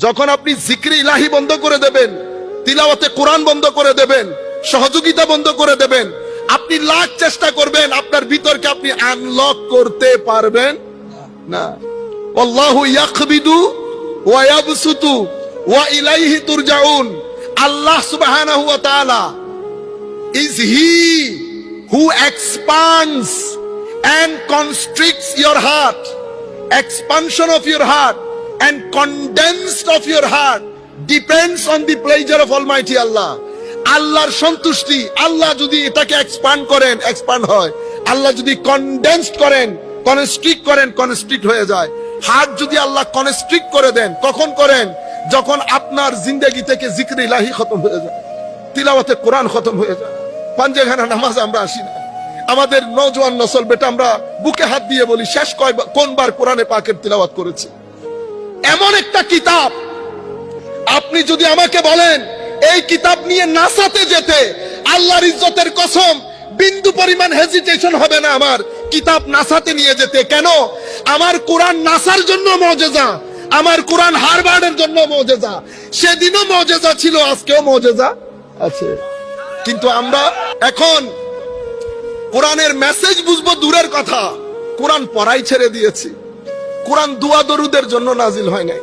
যখন আপনি জিক্রে ইলাহি বন্ধ করে দেবেন, তিলাওয়াতে কোরআন বন্ধ করে দেবেন, সহযোগিতা বন্ধ করে দেবেন, আপনি লাখ চেষ্টা করবেন আপনার ভিতরকে আপনি আনলক করতে পারবেন না। আল্লাহু ইয়াকবিদু ওয়া ইয়াবসুতু ওয়া ইলাইহি তুরজাউন। আল্লাহ সুবহানাহু ওয়া তাআলা is he who expands and constricts your heart. Expansion of your heart and condensed of your heart depends on the pleasure of Almighty Allah. আল্লাহর সন্তুষ্টি, আল্লাহ যদি এটাকে এক্সপান্ড করেন এক্সপান্ড হয়, আল্লাহ যদি কনডেন্সড করেন কনস্ট্রিক্ট করেন কনস্ট্রিক্ট হয়ে যায়। হার্ট যদি আল্লাহ কনস্ট্রিক্ট করে দেন, কখন করেন? যখন আপনার জিন্দেগি থেকে জিক্র ইলাহি খতম হয়ে যায়, তিলাওয়াতে কোরআন খতম হয়ে যায়, পাঞ্জেখানা নামাজ আমরা আসি না। আমাদের নওজোয়ান নসল বেটা আমরা বুকে হাত দিয়ে বলি শেষ কোনবার কোরআনে পাকের তিলাওয়াত করেছি। এমন একটা কিতাব, আপনি যদি আমাকে বলেন এই কিতাব নিয়ে নাসাতে যেতে, আল্লাহর ইজ্জতের কসম বিন্দু পরিমাণ হেজিটেশন হবে না আমার কিতাব নাসাতে নিয়ে যেতে। কেন? আমার কোরআন নাসার জন্য মুজিজা, আমার কোরআন হারবার্ডের জন্য মুজিজা। সেদিনও মুজিজা ছিল, আজকেও মুজিজা আছে। কিন্তু আমরা এখন কোরআনের মেসেজ বুঝবো দূরের কথা, কোরআন পড়াই ছেড়ে দিয়েছি। কোরআন দুয়া দরুদের জন্য নাজিল হয় নাই।